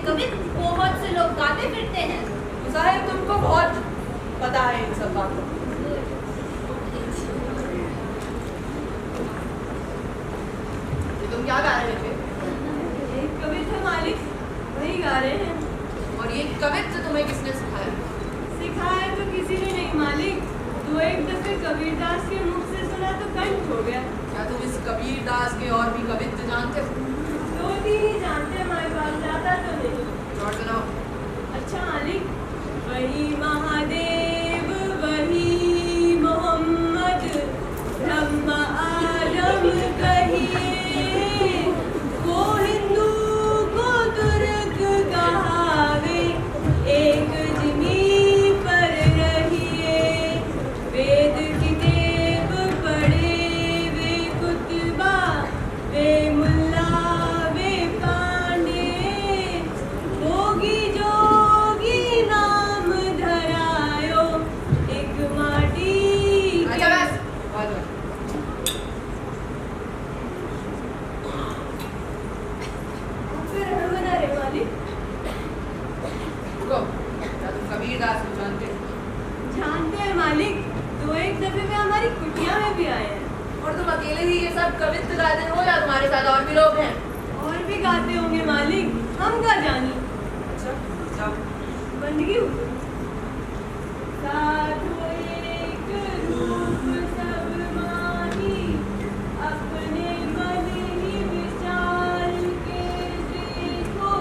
कवित बहुत से लोग गाते फिरते हैं। साहिब तुमको बहुत पता है इन सब बातों। तुम क्या गा रहे थे? एक कविता मालिक वही गा रहे हैं। और ये कविता तुम्हें किसने सिखाया? सिखाया तो किसी ने नहीं मालिक, तो एक दफे कबीरदास के मुख से सुना तो कंठ हो गया। क्या तुम इस कबीरदास के और भी कविता जानते हो? दो तीन ही जानते हमारे पास, ज्यादा तो नहीं। और सुनाओ। अच्छा मालिक, वही महादेव वही मोहम्मद ब्रह्म आदम कहिए, वो हिंदू को तुर्क कहावे, एक जिमी पर रहिए, वेद की देव पढ़े वे कुतबा, वे मुल्ला वे पांडे, जोगी जोगी नाम धरायो, एक माटी अच्छा बस, बहुत हुआ। फिर बना रहे मालिक। रुको, क्या तुम कबीरदास को जानते हो? जानते हैं मालिक, तो एक दफे में हमारी कुटिया में भी आए हैं। और तुम अकेले ही ये सब कविता गाते हो या तुम्हारे साथ और भी लोग हैं? और भी गाते होंगे मालिक, हम का जानी। अच्छा, जाओ। बंदगी हुई। साधु एक रूप सब माही, अपने मन ही विचार के देखो,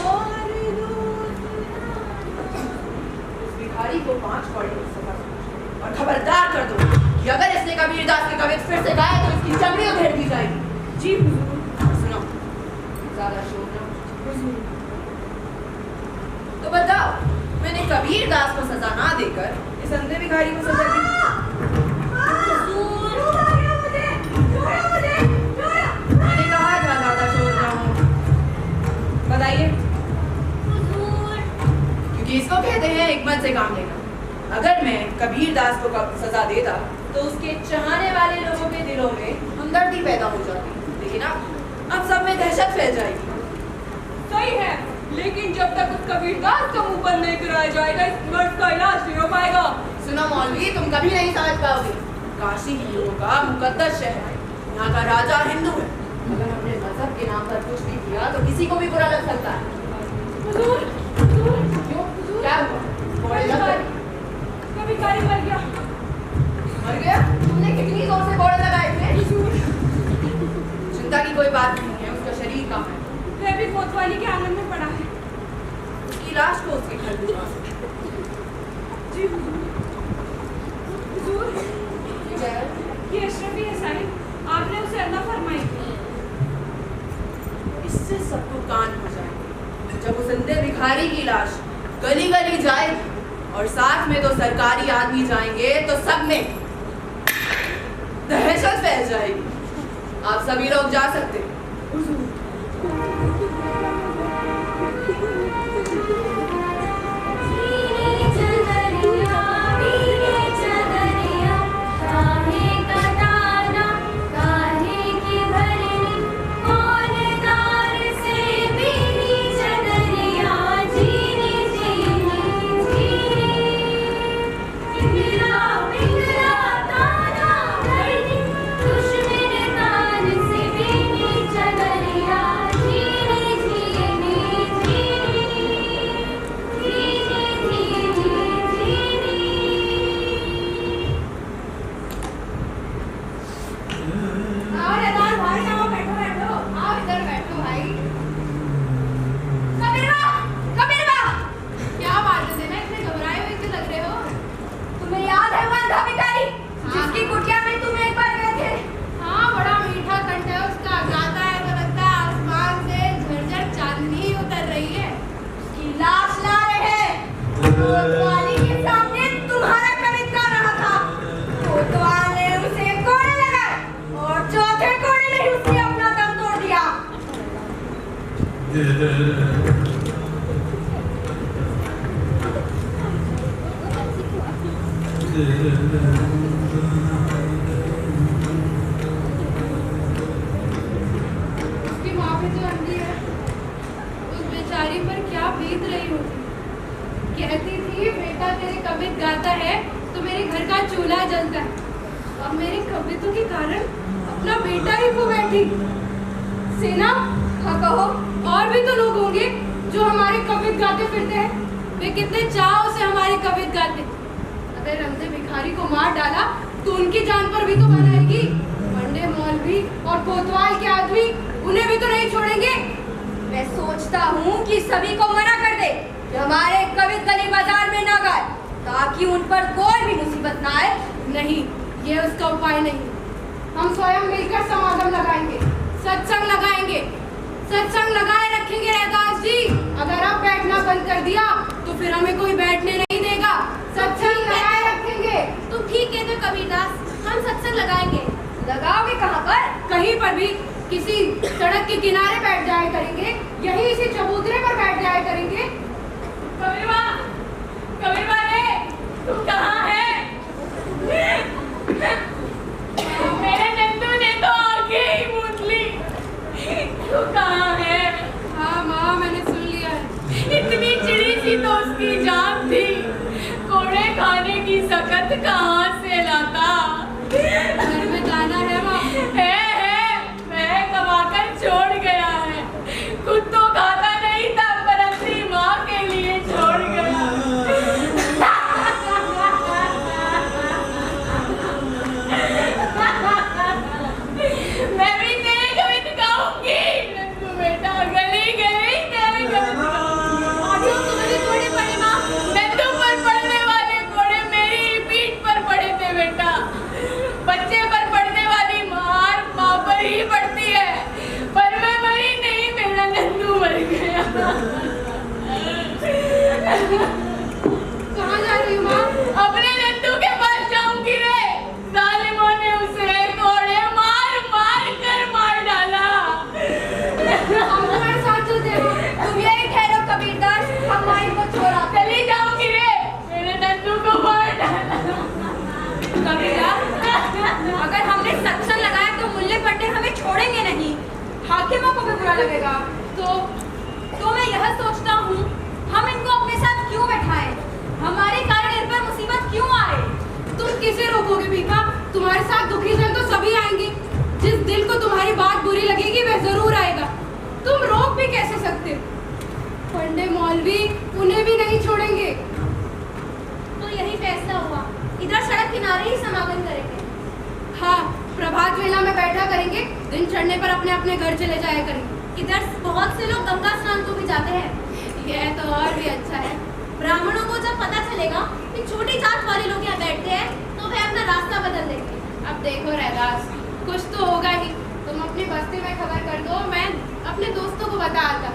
और दूसरा इस भिखारी को 5 कौड़ी की सजा दो। और खबरदार कर दो कि अगर इसने कबीरदास के कविता फिर से गाए तो इसकी चमड़ी उधेड़ दी जाएगी। जी हुजूर। सुनो, ज्यादा शोर ना। हुजूर। तो बताओ, मैंने कबीरदास को सजा ना देकर इस अंधे भिखारी को सजा दी। मैंने कहा था ज्यादा शोर ना हो। बताइए। क्योंकि इसको कहते हैं हिकमत से काम लेना। अगर मैं कबीरदास को सजा देता तो उसके चाहने वाले लोगों के दिलों में हमदर्दी पैदा हो जाती, लेकिन अब सब में दहशत फैल जाएगी। सही है, लेकिन जब तक उस कबीरदास का मुंह बंद नहीं कराया जाएगा, इस मर्द का इलाज नहीं हो पाएगा। सुनो मौलवी, तुम कभी नहीं समझ पाओगे। काशी हिंदुओं का मुकद्दस शहर है, यहाँ का राजा हिंदू है। अगर हमने मजहब के नाम पर कुछ भी किया तो किसी को भी बुरा लग सकता है। हुजूर, क्यों? क्या हुआ? कोड़े लग गए? भिखारी मर गया। मर गया? तुमने कितनी जोर से कोड़े लगाए थे? चिंता की कोई बात नहीं है, उसका शरीर कहाँ है? वह भी कोतवाली के आंगन में पड़ा है। उसकी लाश को उसके घर भिजवा सकते। जी हुजूर। हुजूर, क्या है? ये अशरफी है साहिब, आपने उसे अल्लाह फरमाई थी। इससे सबको कान हो जाएंगे जब उस अंधे भिखारी की लाश गली गली जाएगी और साथ में तो सरकारी आदमी जाएंगे तो सब में दहशत फैल जाएगी। आप सभी लोग जा सकते हैं। कहती थी बेटा तेरे कवित गाता है तो मेरे घर का चूल्हा जलता है। अब मेरे कवितों के कारण अपना बेटा ही खो बैठी। सेना, हाँ कहो। और भी तो लोग होंगे जो हमारे कवित गाते फिरते हैं। वे कितने चाव से हमारे कवित गाते। अगर रमजे भिखारी को मार डाला तो उनकी जान पर भी तो बनाएगी। पंडे मौलवी और कोतवाल के आदमी उन्हें भी तो नहीं छोड़ेंगे। मैं सोचता हूँ कि सभी को मना कर दे कि हमारे कवित गली बाजार में न गाए, ताकि उन पर कोई भी मुसीबत ना आए। नहीं, ये उसका उपाय नहीं। हम स्वयं मिलकर समागम लगाएंगे, सत्संग लगाएंगे, सत्संग लगाए रखेंगे रहदास जी। अगर आप बैठना बंद कर दिया तो फिर हमें कोई बैठने नहीं देगा। सत्संग लगाए रखेंगे। तुम ठीक कहते हो कबीरदास, हम सत्संग लगाएंगे। लगाओगे कहाँ पर? कहीं पर भी, किसी सड़क के किनारे बैठ जाया करेंगे, यही इसी चबूतरे पर बैठ जाया करेंगे। कबीरवा, कबीरवा रे, तुम कहाँ है? मेरे नंदू ने तो आगे ही मूंद ली। तू कहाँ है? हाँ माँ, मैंने सुन लिया है। इतनी चिड़ी सी तो उसकी जान थी, कोड़े खाने की सकत कहाँ से लाता? घर में जाना है माँ। है, मैं कमाकर छोड़ गया है। खुद तो खाता नहीं था, पर अपनी माँ के लिए छोड़ गया। मैं भी तेरे कवित गाऊंगी नंदू बेटा, गली गली तेरे कवित गाऊंगी। तुम्हारे कोड़े पड़े माँ। नंदू पर पड़ने वाले कोड़े मेरी पीठ पर पड़े थे बेटा। बच्चे पर पड़ने वाली मार माँ पर ही पड़ती है, पर मैं मरी नहीं, मेरा नंदू मर गया। कहाँ जा रही हो माँ? अपने नंदू के पास जाऊंगी रे। जालिमों ने उसे कोड़े मार मार कर मार डाला। हम तुम्हारे साथ चलते हैं। तुम यही ठहरो कबीरदास, हम माई को छोड़ा। चली जाऊंगी रे, मेरे नंदू को मार डाला। कबीरदास, अगर हमने सत्संग लगाया तो मुल्ले पंडे हमें छोड़ेंगे नहीं, हाकिमों को भी बुरा लगेगा। तो मैं यह सोचता हूँ, हम इनको अपने साथ क्यों बैठाएं? हमारे कारण इन पर मुसीबत क्यों आए? तुम किसे रोकोगे बीपा? तुम्हारे साथ दुखी जन तो सभी आएंगे। जिस दिल को तुम्हारी बात बुरी लगेगी वह जरूर आएगा। तुम रोक भी कैसे सकते हो? पंडे मौलवी उन्हें भी नहीं छोड़ेंगे। तो यही फैसला हुआ, इधर सड़क किनारे ही समागम करेंगे। हाँ, प्रभात वेला में बैठा करेंगे, दिन चढ़ने पर अपने अपने घर चले जाया करेंगे। इधर बहुत से लोग गंगा स्नान को भी जाते हैं। यह तो और भी अच्छा है। ब्राह्मणों को जब पता चलेगा कि छोटी जात वाले लोग यहाँ बैठते हैं, तो वे अपना रास्ता बदल देंगे। अब देखो रहदास, कुछ तो होगा ही। तुम अपनी बस्ती में खबर कर दो, मैं अपने दोस्तों को बता आता।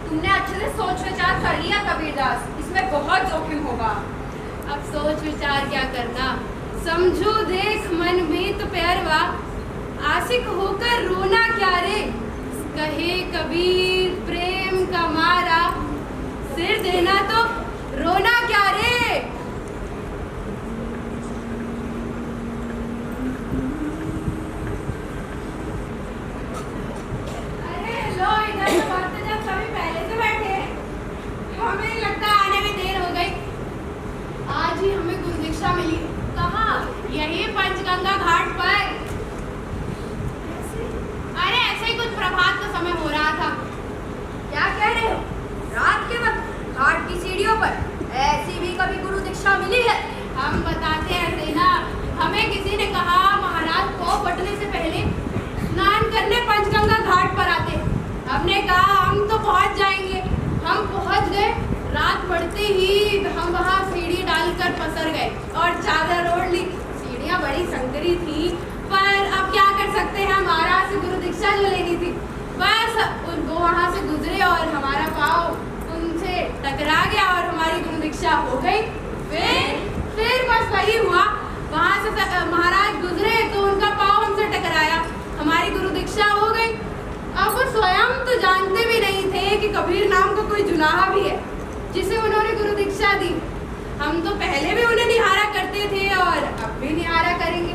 तुमने अच्छे से सोच विचार कर लिया कबीरदास, इसमें बहुत जोखिम होगा। अब सोच विचार क्या करना, समझो देख मन में तो प्यारवा, आशिक होकर रोना क्या रे। कहे कबीर प्रेम का मारा, सिर देना तो रोना क्या रे। अरे लो, इधर तो बात जब सभी पहले से बैठे हैं। हमें लगता है आने में देर हो गई। आज ही हमें कुछ दीक्षा मिली। कहाँ? यही पंचगंगा घाट पर। अरे ऐसे ही कुछ प्रभात का समय हो रहा था। क्या कह रहे हो? रात के वक्त घाट की सीढ़ियों पर ऐसी भी कभी गुरु दीक्षा मिली है? हम बताते हैं सेना, हमें किसी ने कहा महाराज को पटने से पहले स्नान करने पंचगंगा घाट पर आते। हमने कहा हम तो पहुंच जाएंगे। हम पहुंच गए। रात पड़ते ही हम वहाँ सीढ़ी डालकर पसर गए और चादर ओढ़ ली। सीढ़ियाँ बड़ी संकरी थी, पर अब क्या कर सकते हैं, महाराज से गुरु दीक्षा जो लेनी थी। बस वो वहाँ से गुजरे और हमारा पाँव उनसे टकरा गया और हमारी गुरु दीक्षा हो गई। फिर बस वही हुआ, वहाँ से महाराज गुजरे तो उनका पाँव हमसे टकराया, हमारी गुरु दीक्षा हो गई। अब वो स्वयं तो जानते भी नहीं थे कि कबीर नाम का कोई जुनाहा भी है जिसे उन्होंने गुरु दीक्षा दी। हम तो पहले भी उन्हें निहारा करते थे और अब भी निहारा करेंगे।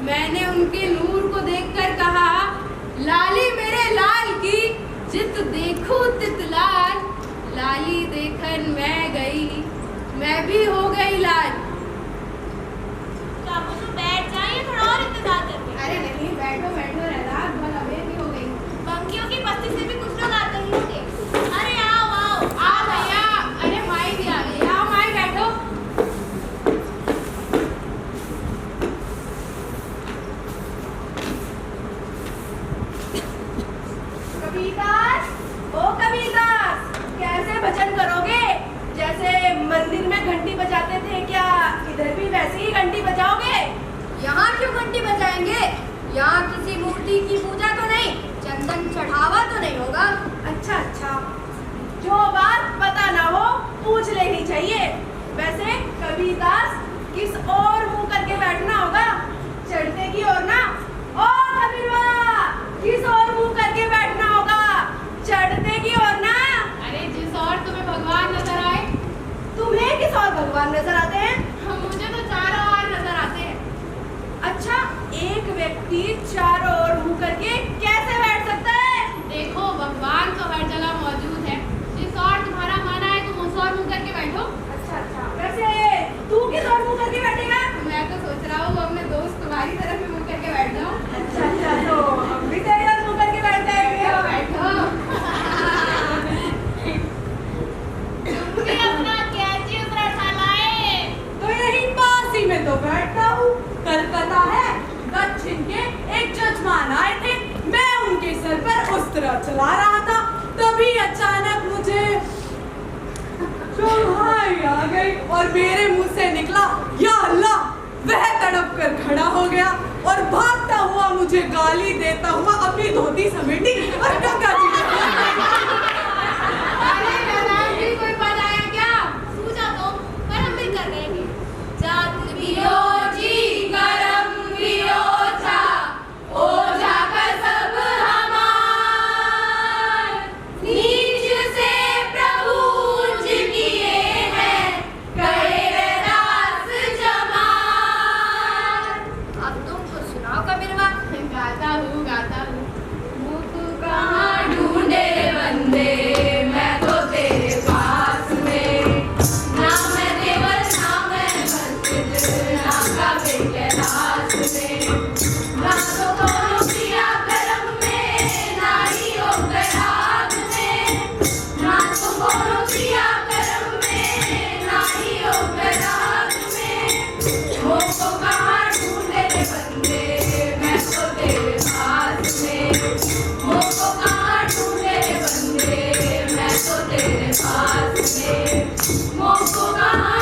मैंने उनके नूर को देखकर कहा, लाली मेरे लाल की जित देखूं तित लाल, लाली देखन मैं गई यहाँ क्यों घंटी बजाएंगे? यहाँ किसी मूर्ति की पूजा तो नहीं, चंदन चढ़ावा तो नहीं होगा। अच्छा अच्छा, जो बात पता ना हो पूछ लेनी चाहिए। वैसे कबीरदास किस और मुंह करके बैठना होगा? चढ़ते की ओर ना? ओ कबीरवा, किस और मुंह करके बैठना होगा? चढ़ते की ओर ना? अरे जिस और तुम्हें भगवान नजर आए। तुम्हें किस और भगवान नजर आते हैं? मुझे तो चारों ओर नजर आते हैं। अच्छा, एक व्यक्ति चारों ओर मुंह करके कैसे बैठ सकता है? देखो, भगवान तो हर जगह मौजूद है। जिस और तुम्हारा माना है तुम उस और मुंह करके बैठो। अच्छा अच्छा, वैसे तू किस और मुंह करके बैठेगा? मैं तो सोच रहा हूँ अपने दोस्त तुम्हारी तरफ ही मुंह करके बैठ जाऊँ। अच्छा अच्छा, तो हम भी तेरे और मुंह करके बैठ जाएंगे। बैठो। तुम भी अपना कैंची उतरा लाए। तो यही पास ही में तो बैठता हूँ। कल पता है दक्षिण के एक जजमान आए थे, मैं उनके सर पर उस्तरा चला रहा था, तभी अचानक मुझे चौहाई आ गई और मेरे मुंह से निकला या अल्लाह। वह तड़प कर खड़ा हो गया और भागता हुआ मुझे गाली देता हुआ अपनी धोती समेटी और गंगा जी अरे नाराज जी, कोई बात आया क्या? सूझा तो, पर हम भी कर लेंगे। जात बियो जी करम बियो चा, ओझा का सब हमार। नीच से प्रभु उच्च किए हैं, कहे रैदास जमार। अब तुम कुछ सुनाओ कबीरवा। गाता हूँ मुख कहाँ ढूंढे बंदे, मैं तो तेरे पास में। ना मैं देवर ना मैं मस्जिद, ना काबे कैलाश में। ना तो कोनो किया करम में, ना ही हो गराग में। ना तो कोनो किया करम में, ना ही हो गराग में। मुझको कहाँ ढूंढे बंदे, मैं तो तेरे पास में। मुझको कहाँ ढूंढे बंदे, मैं तो तेरे पास में। मुझको कहाँ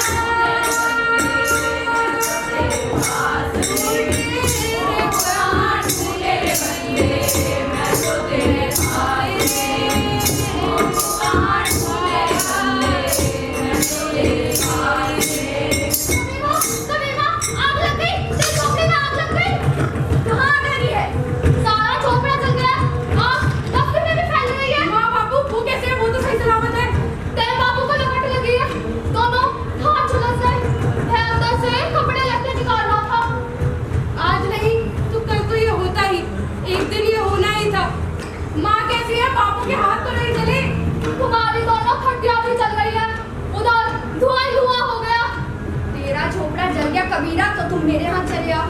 कबीरा, तो तुम मेरे हाथ चले आओ।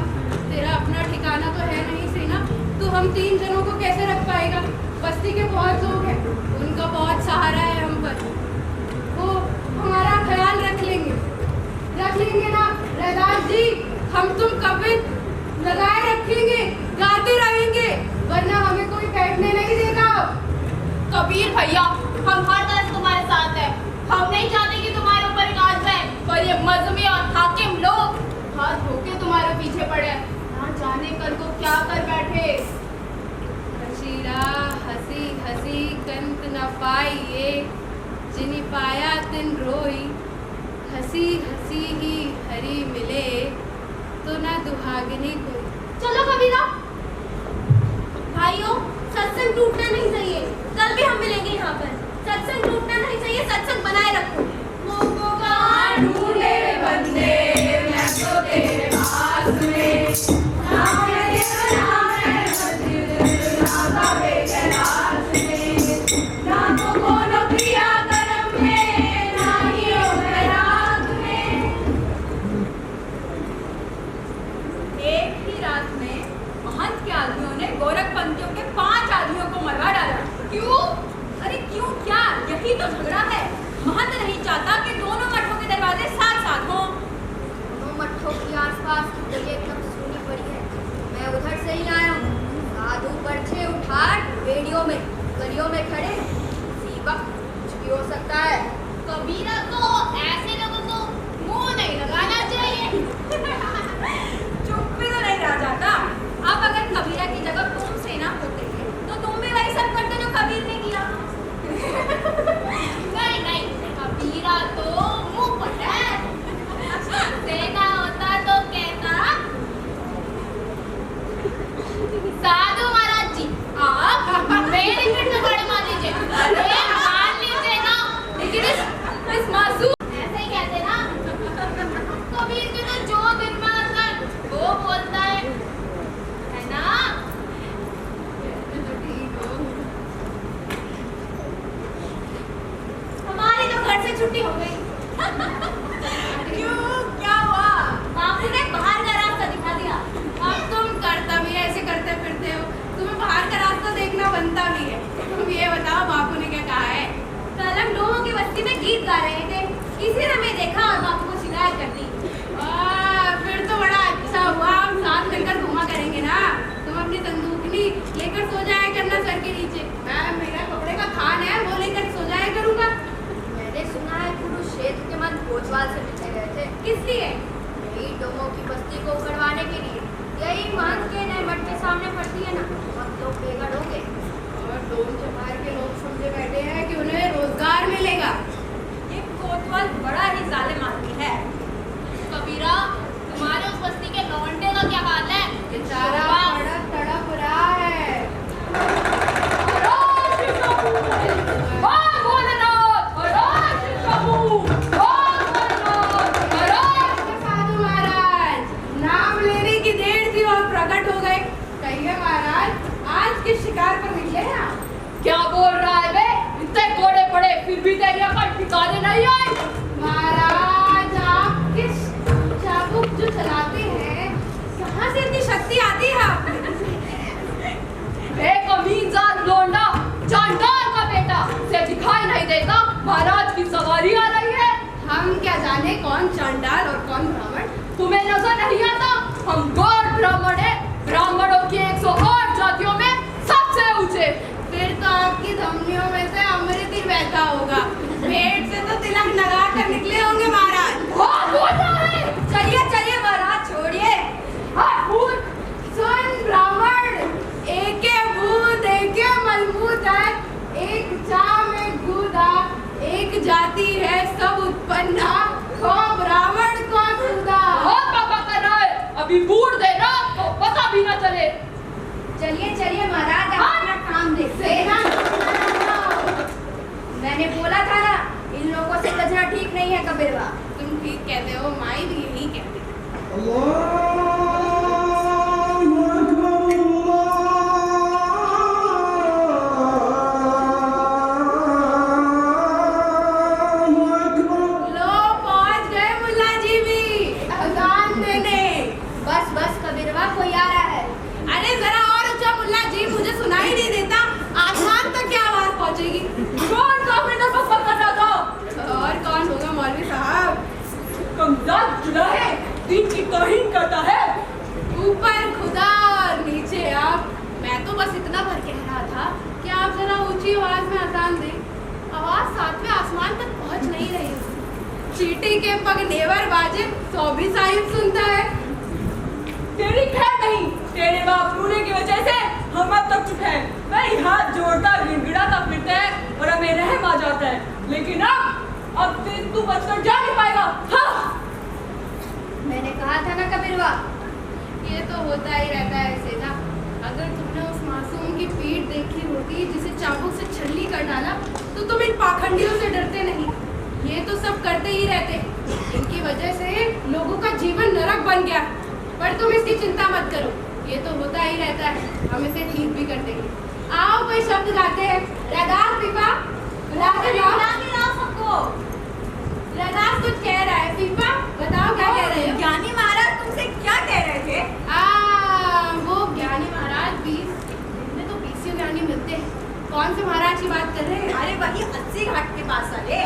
तेरा अपना ठिकाना तो है नहीं सेना, तू हम 3 जनों को कैसे रख पाएगा? बस्ती के बहुत लोग हैं, उनका बहुत सहारा है हम पर, वो हमारा ख्याल रख लेंगे ना रैदास जी। हम तुम कबिर लगाए रखेंगे, गाते रहेंगे, वरना हमें कोई बैठने नहीं देगा। कबीर भैया, हम हर तरफ तुम्हारे साथ हैं। हम नहीं चाहते कि तुम्हारे ऊपर एक आंच आए, पर ये मजहबी और हाकिम लोग हाथ धोके तुम्हारे पीछे पड़े, ना जाने कल को क्या कर बैठे। हसीरा हसी हसी कंत न पाइए, जिनि पाया तिन रोई। हसी हसी ही हरी मिले, तो न दुहागिनी कोई। चलो कबीरा भाइयों, सत्संग टूटना नहीं चाहिए। कल भी हम मिलेंगे यहाँ पर। सत्संग टूटना नहीं चाहिए, सत्संग बनाए रखो। मुझको कहाँ ढूंढे बंदे, मैं तो तेरे पास में। ना मैं देवर ना मैं मस्जिद, ना काबे कैलाश में। ना तो कोनो क्रिया कर्म में, ना ही हो गराग में। एक ही रात में महंत के आदमियों ने गोरखपंथियों के 5 आदमियों को मरवा डाला। क्यों? अरे क्यों क्या, यही तो झगड़ा है। महंत नहीं चाहता कि दोनों मठों के दरवाजे साथ साथ हों। दोनों मठों के आसपास की जगह एकदम सुनी पड़ी है। मैं उधर से ही आया हूँ। साधु पर्चे उठा रेडियो में गलियों में खड़े, सीबक कुछ भी हो सकता है। कबीरा, तो ऐसे लोगों को मुंह नहीं लगाना चाहिए। चुप भी तो में गीत गा रहे थे, किसी ने हमें देखा और बापू को शिकायत कर दी। फिर तो बड़ा अच्छा हुआ, हम साथ मिलकर घुमा करेंगे ना। तुम अपनी तंदूकनी लेकर सो जाया करना सर के नीचे, मैं मेरा कपड़े का थान है वो लेकर सो जाया करूँगा। मैंने सुना है कुरुक्षेत्र के मन कोतवाल से मिलने गए थे। किस लिए? यही डोमों की बस्ती को उखड़वाने के लिए। यही महंत के नए मठ के सामने पड़ती है ना, बहुत लोग बेघर हो गए। और डोम चमार के लोग समझे बैठे हैं कि उन्हें रोजगार मिलेगा। ये कोतवाल बड़ा ही जालिम आदमी है। कबीरा, तुम्हारे उस बस्ती के लौंडे का क्या हाल है? बेचारा बड़ा तड़प रहा है। साधु महाराज, नाम लेने की देर थी और प्रकट हो गए। कहिए महाराज, आज किस शिकार पर निकले हैं आप? क्या बोल रहा है बे? इतने कोड़े पड़े फिर भी तेरी अकड़ ठिकाने नहीं आई। महाराज, आप किस चाबुक जो चलाते हैं, कहाँ से इतनी शक्ति आती है आप में? एक अमीनजाद लौंडा, चांडाल का बेटा से दिखाई नहीं देता महाराज की सवारी आ रही है। हम क्या जाने कौन चांडाल और कौन ब्राह्मण? तुम्हें नजर नहीं आता? हम गौर ब्राह्मण है, ब्राह्मणों की 108 जातियों में सबसे ऊंचे। फिर तो आपकी धमनियों में से अमृत ही बहता होगा, पेट से तो तिलक लगा कर निकले होंगे महाराज। बहुत बोल रहा है। चलिए चलिए महाराज, छोड़िए। हाँ, भूल। सुन ब्राह्मण, एके भूत एके मलमूत है, एक चाम एक गुदा, एक जाति है सब उत्पन्ना, कौन ब्राह्मण कौन खुदा। बहुत पापा कर रहा है, अभी बूढ़ देना तो पता भी न चले। चलिए चलिए महाराज, आप अपना काम देखते हैं। मैंने बोला था ना, इन लोगों से कचरा ठीक नहीं है कबीरवा। तुम ठीक कहते हो, माई भी यही कहती है। लो पहुंच गए मुल्ला जी भी अजान देने। बस बस कबीरवा, कोई आ रहा है। अरे जरा और ऊंचा मुल्ला जी, मुझे सुनाई नहीं देता, आसमान तक क्या आवाज पहुंचेगी? कौन काफी ने बकबक कर रहा था? और कौन होगा मौलवी साहब? कमदार जुड़ा है, दिन की तौहीन करता है। ऊपर खुदा और नीचे आप। मैं तो बस इतना भर कह रहा था कि आप जरा ऊंची आवाज में अजान दें। आवाज सातवें आसमान तक पहुंच नहीं रही है। चींटी के पग नेवर बाजे, सौ भी साहिब सुनता है। तेरी खैर नहीं, तेरे बाप रोने की वजह से हम अब तक चुप हैं। भाई हाथ जोड़ता गिड़गिड़ाता फिरता है और हमें रहम आ जाता है, लेकिन अब दिन तू बचकर जा नहीं पाएगा। हाँ, मैंने कहा था ना कबीरवा। ये तो होता ही रहता है सेना। अगर तुमने उस मासूम की पीठ देखी होती जिसे चाबुक से छल्ली कर डाला, तो तुम इन पाखंडियों से डरते नहीं। ये तो सब करते ही रहते, इनकी वजह से लोगों का जीवन नरक बन गया। पर तुम इसकी चिंता मत करो, ये तो होता ही रहता है, हम इसे ठीक भी कर देंगे। आओ कोई शब्द गाते हैं। रदास पीपा, लाओ सबको। रदास कुछ कह रहा है। पीपा बताओ क्या कह रहे हो? ज्ञानी महाराज तुमसे क्या कह रहे थे? वो ज्ञानी महाराज 20 में तो 20 ज्ञानी मिलते हैं। कौन से महाराज की बात कर रहे हैं? अरे वही 80 घाट के पास वाले।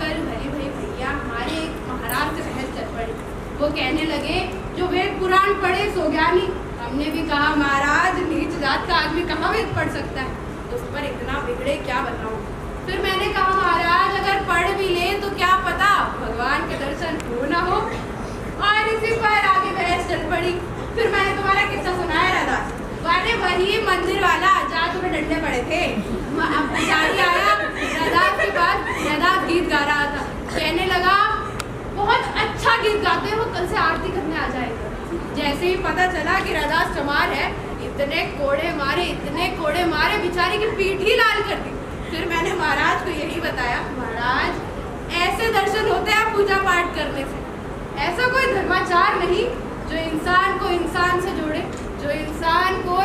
कल भले भाई भैया हमारे एक महाराज से बहस चल पड़ी। वो कहने लगे जो वेद पुराण पढ़े सो ज्ञानी। हमने भी कहा महाराज, नीच जात का आदमी कहाँ वेद पढ़ सकता है? उस पर इतना बिगड़े क्या बताऊं। फिर मैंने कहा महाराज अगर पढ़ भी ले तो क्या पता भगवान के दर्शन हो ना हो। और इसी पर आगे बहस चल पड़ी। फिर मैंने तुम्हारा किस्सा सुनाया रदास। अरे वही मंदिर वाला जहाँ तुम्हें डंडे पड़े थे। अब पुजारी आया रदास के बाद, रदास गीत गा रहा था। कहने लगा बहुत अच्छा गीत गाते हो, कल से आरती करने आ जाएगा। जैसे ही पता चला कि रदास चमार है, इतने कोड़े मारे बेचारे की पीठ ही लाल कर दी। फिर मैंने महाराज को यही बताया, महाराज ऐसे दर्शन होते हैं पूजा पाठ करने से। ऐसा कोई धर्माचार नहीं जो इंसान को इंसान से जोड़े, जो इंसान को